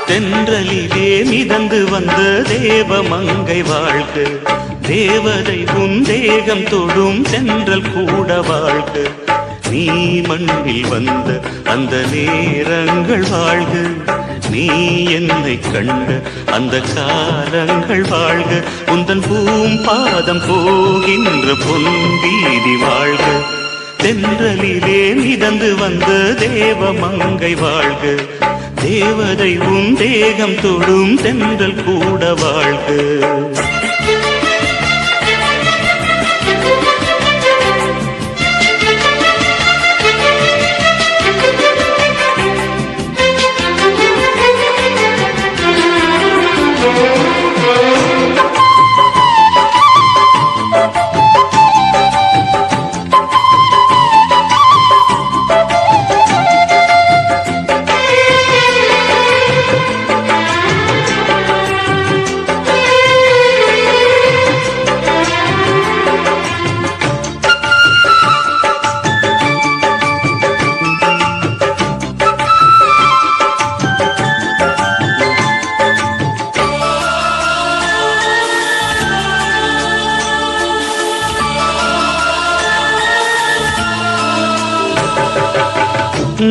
தென்றலிலே மிதந்து வந்த தேவமங்கை வாழ்க, தேவதை உன் தேகம் தொடும் தென்றல் கூட வாழ்க. நீ மண்ணில் வந்த அந்த நேரங்கள் வாழ்க, நீ என்னை கண்ட அந்த காலங்கள் வாழ்க. உந்தன் பூம்பாதம் போகின்ற பொன்வீதி வாழ்க. தென்றலிலே மிதந்து வந்த தேவமங்கை வாழ்க, தேவதை உன் தேகம் தொடும் தென்றல் கூட வாழ்க.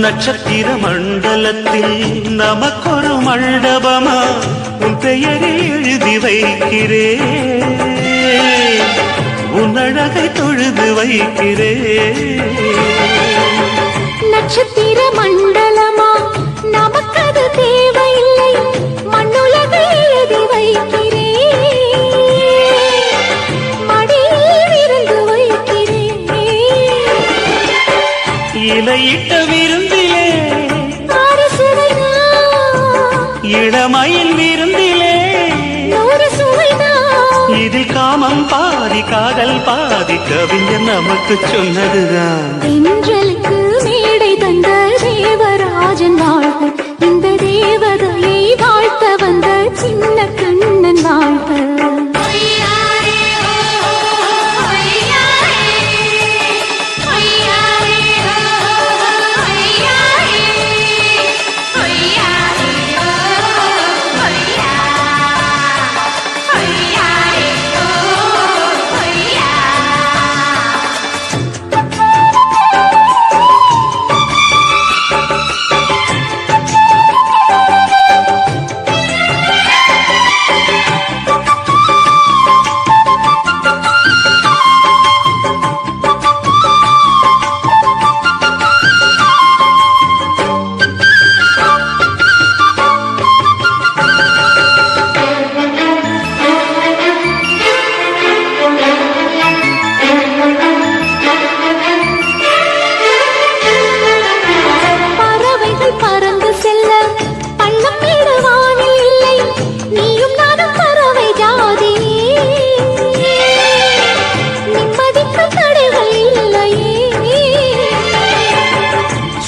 நட்சத்திர மண்டலத்தில் நமக்கொரு மண்டபமா உன் பெயரை எழுதி வைக்கிறேன், உன் அழகை தொழுது வைக்கிறேன். நட்சத்திர மண்டலமா நமக்கது தேவையில்லை, மண்ணுலகை எழுதி வைக்கிறேன், மடியில் இருந்து வைக்கிறேன். இலையிட்ட விருந்திலே இளமையில் விருந்திலே இதில் காமம் பாதி காதல் பாதி கவிஞர் நமக்கு சொன்னதுதான். தென்றலுக்கு மேடை தந்த தேவராஜன் வாழ்க, இந்த தேவதையை வாழ்த்த வந்த சின்ன கண்ணன் வாழ்க.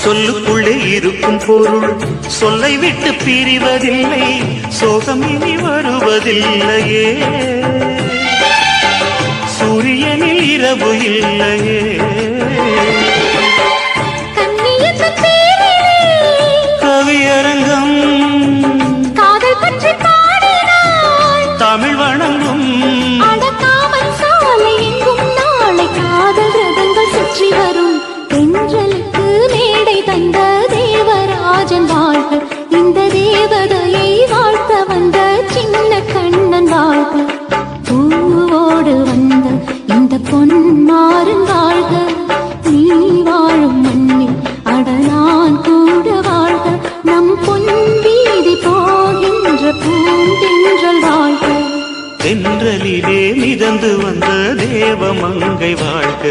சொல்லுக்குள்ளே இருக்கும் பொருள் சொல்லை விட்டு பிரிவதில்லை, சோகம் இனி வருவதில்லையே, சூரியனில் இரவு இல்லையே. கவியரங்கம் காதல் பற்றி பாடினாள், தமிழ் வணங்கும் அடக்காமல் சாலை எங்கும் நாளை காதல் ரதங்கள் சுற்றி வரும். தென்றலுக்கு மேடை தந்த தேவராஜன் வாழ்க, இந்த தேவதையை வாழ்த்த வந்த சின்ன கண்ணன் வாழ்க. பூவோடு வந்த இந்த பொன்மாறன் வாழ்க, நீ வாழும் மண்ணில் அடனான் கூட வாழ்க. நம் பொன் வீதி போகின்ற பூந்தென்றல் வாழ்க. தென்றலிலே மிதந்து வந்த தேவமங்கை வாழ்க,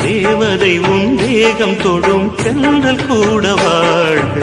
தேவதை உன் தேகம் தொடும் தென்றல் கூட வாழ்க.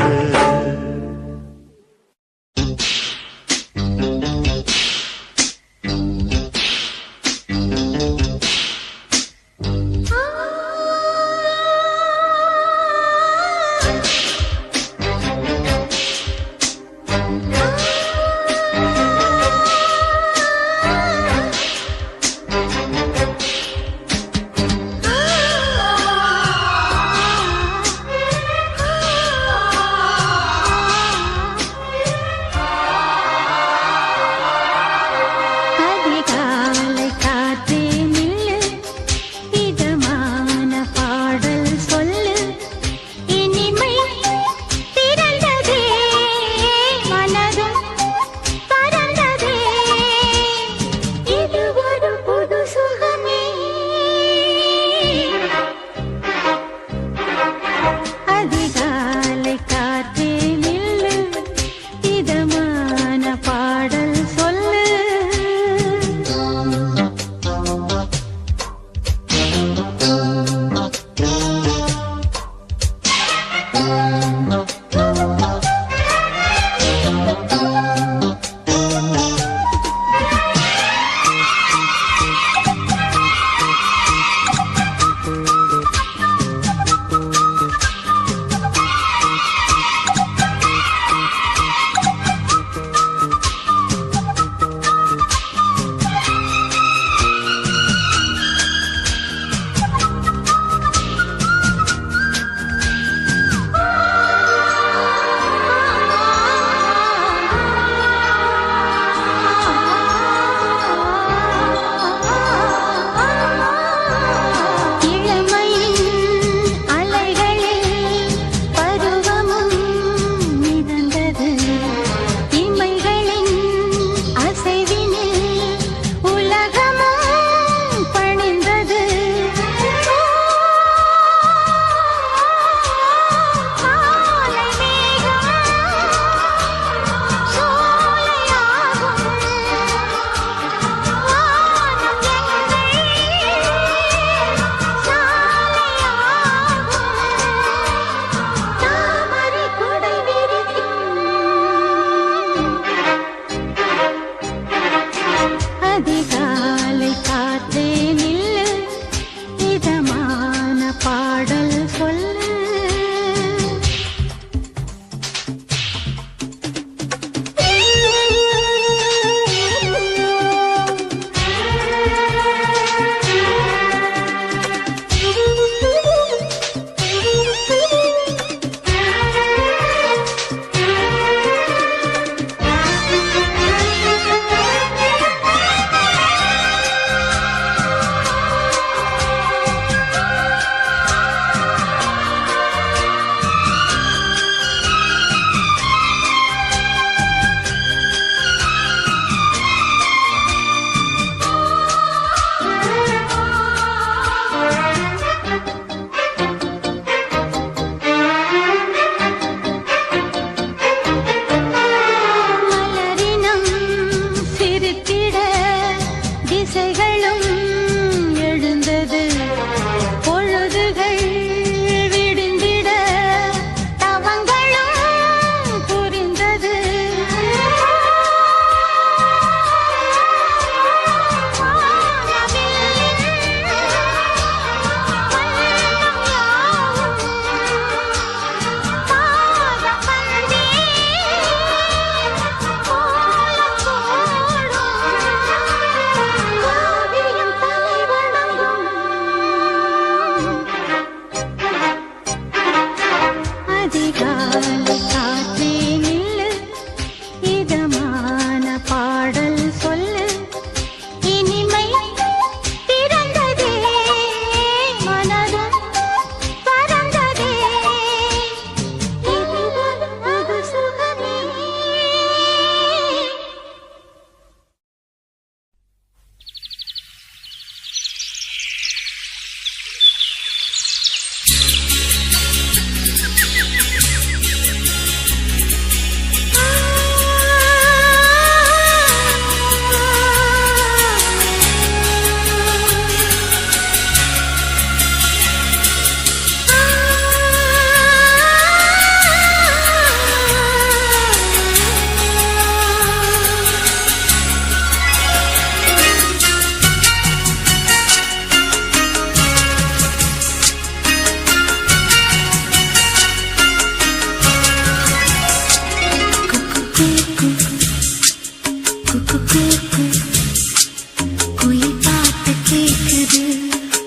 குயில் பாட்டு கேக்குது,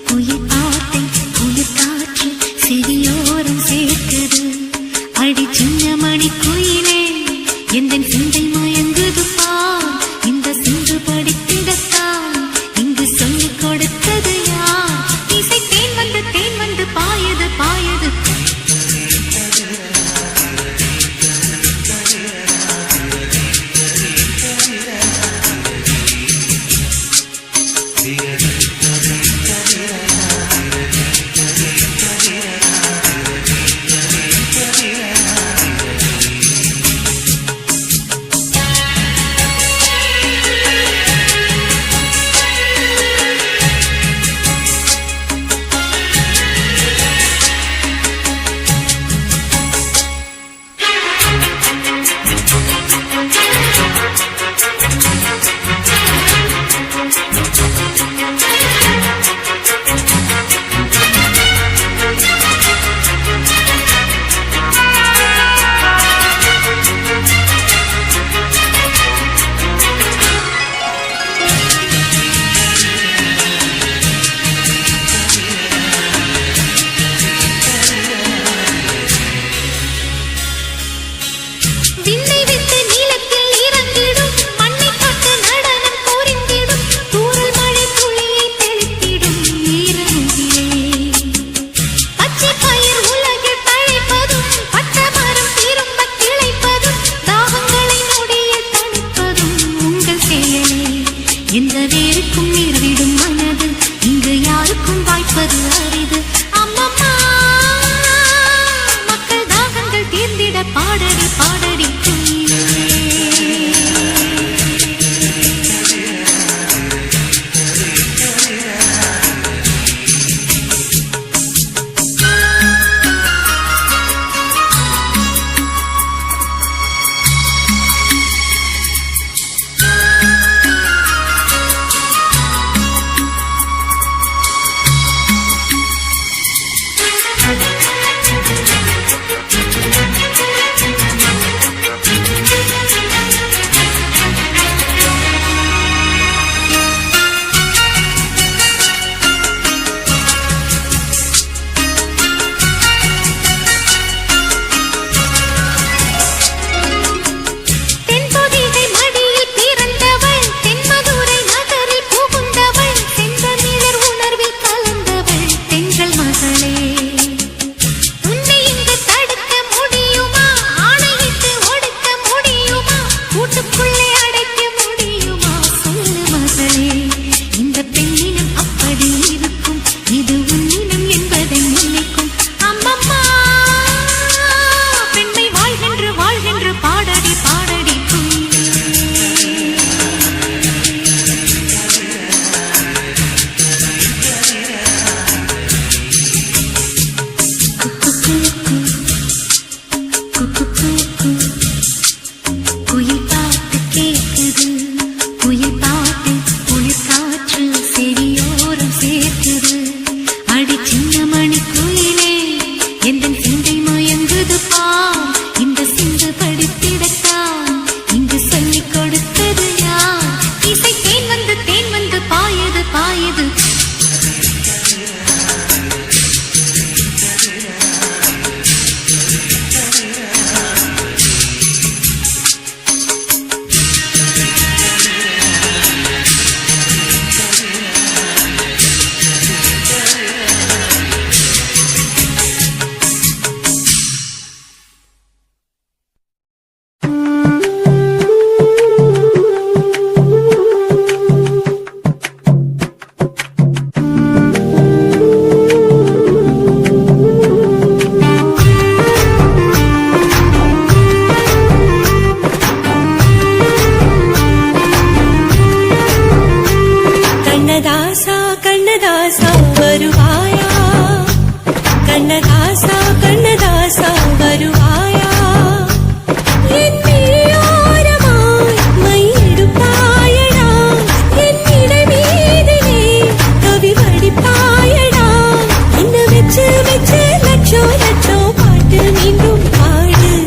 குயில் பாட்டை குயில் காற்று செடியோரம் சேர்க்குது. அடி சின்ன மணி குயிலே எந்த சிந்தை மயங்குது பார். இந்த சிந்து படித்திடத்தான் இங்கு சொல்லிக் கொடுத்தது யார்? இசை தேன் வந்து பாயது பாயது. எந்த வேருக்கும் நீர்விடும் மனது இங்கு யாருக்கும் வாய்ப்பது அரிது. அம்மம்மா மக்கள் தாகங்கள் தீர்ந்திட பாடடி பாடடி குயிலே.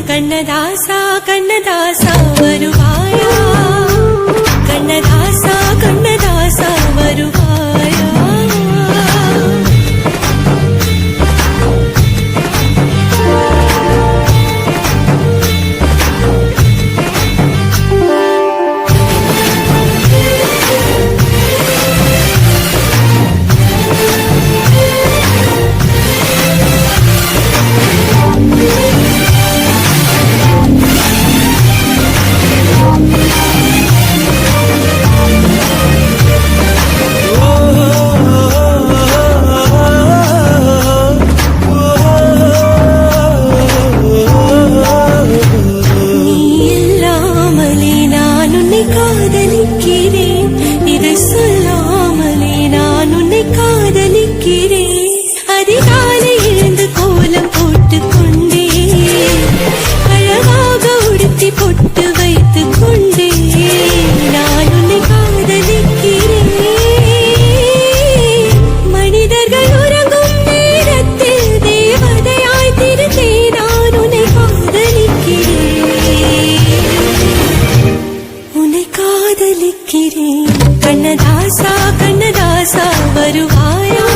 கண்ணதாசா கண்ணதாசா வருவாயா காதலிக்கிறேன். கண்ணதாசா கண்ணதாசா வருவாயா,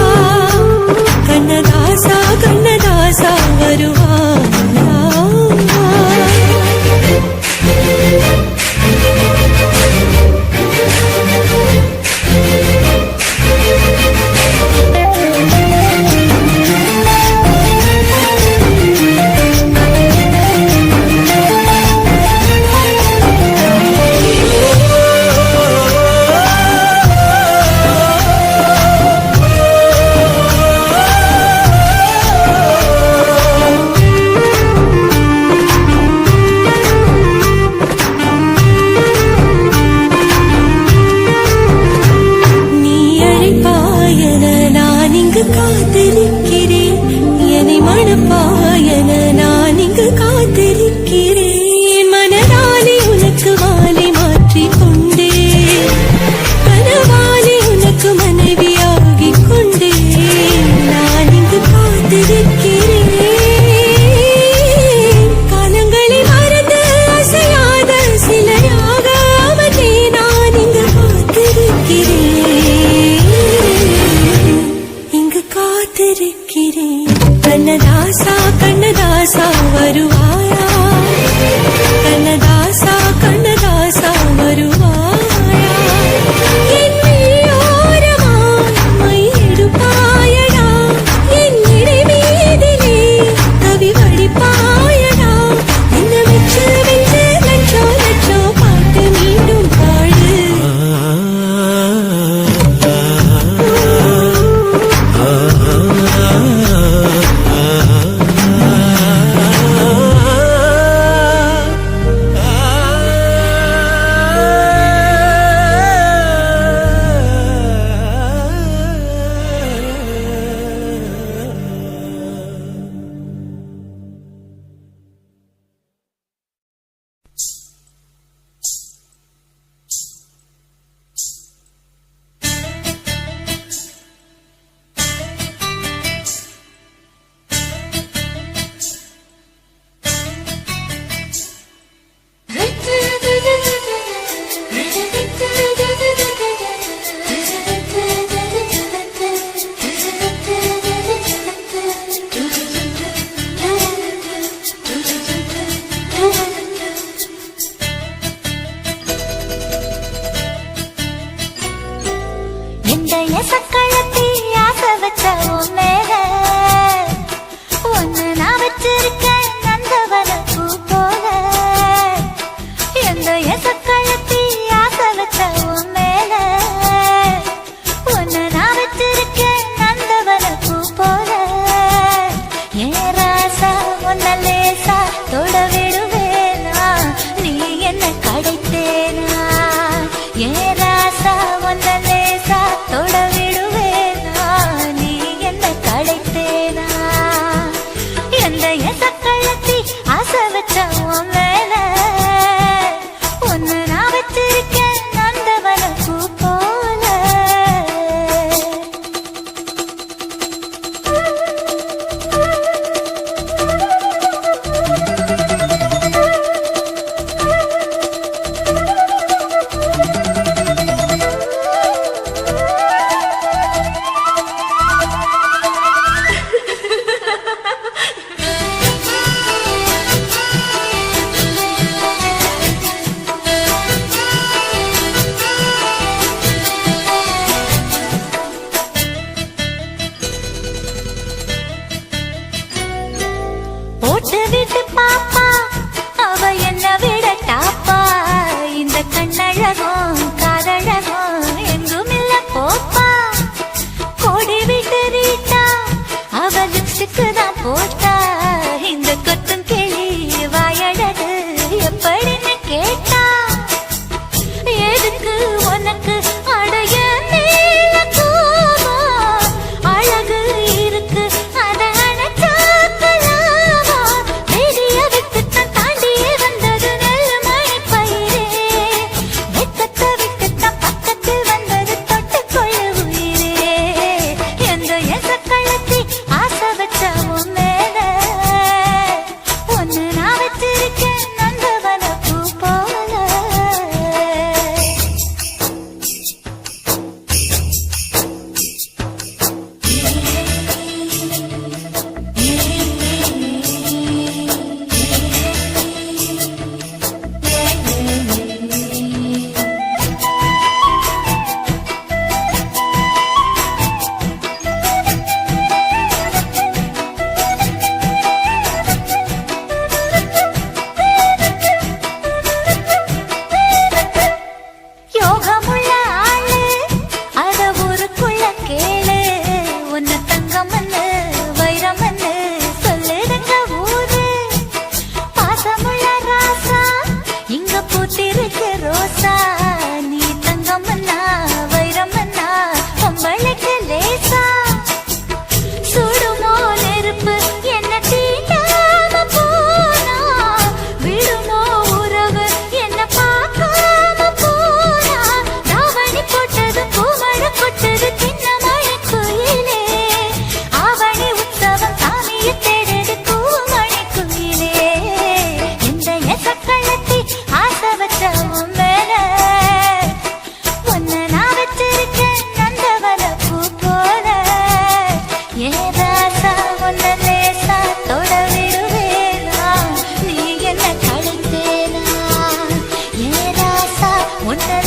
கண்ணதாசா கண்ணதாசா வருவாயா. காத்திருக்கிறேன் என்னை மணப்பாயன நான் இங்கு காத்திருக்கிறேன். மனதாலே உனக்கு வாலை மாற்றிக் கொண்டே, கனவாலே உனக்கு மனைவியாகிக் கொண்டே நான் இங்கு காத்திருக்கிறேன். காலங்களை மறந்து அசையாத சிலையாக அவனே நான் இங்கு காத்திருக்கிறேன், இங்கு காத்திருக்கிறேன். கண்ணதாசா கண்ணதாசா வருவாயா, கண்ணதாசா கண்ணதாசா வருவாயா. என் மெய்யோரமாய் மை எடுப்பாயடா, என் இடை மீதிலே கவி வடிப்பாயடா. என்ன வெச்சு வெச்சு லட்சோ லட்சோ பாட்டு மீண்டும் பாடு.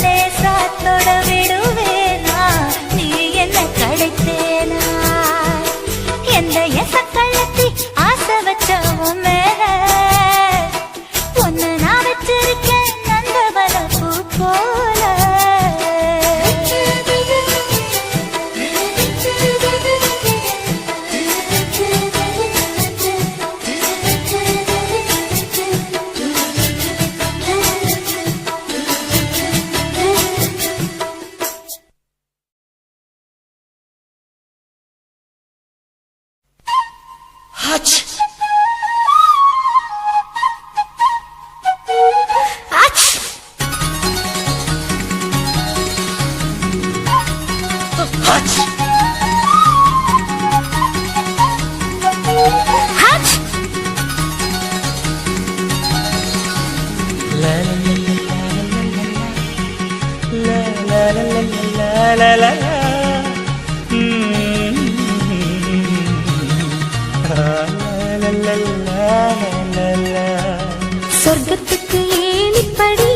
லேசா தொட விடுவேனா நீ என்ன கழித்தேனா எந்த எசக்கள்ளத்தி ஆசை வச்ச உன் மேல ஒன்னு நான் வச்சிருக்கேன் நந்தவன பூ போல Hutch! Ach! Hutch! Ach! La la la la la la la. சொர்க்கத்துக்கு ஏணிப்படி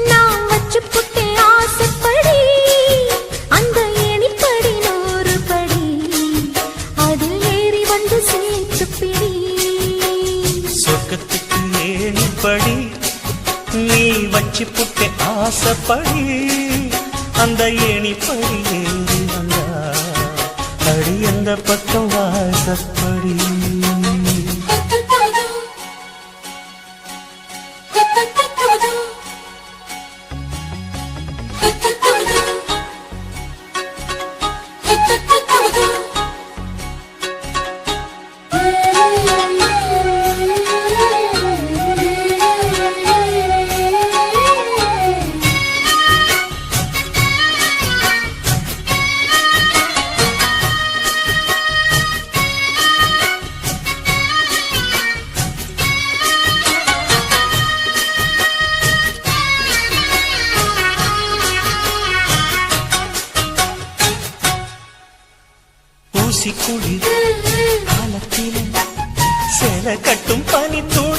நான் வச்சு புட்டே ஆசைப்படி அந்த ஏணிப்படி 100 படி அதில் ஏறி வந்து சேர்த்து பிடி சொர்க்கத்துக்கு ஏணிப்படி நீ வச்சு புட்டே ஆசைப்படி அந்த ஏணிப்படி ஏறி வந்தா அடி அந்த பக்கம் வாசப்படி ஊசி குளிர் காலத்திலே சேலை கட்டும் பனி துளி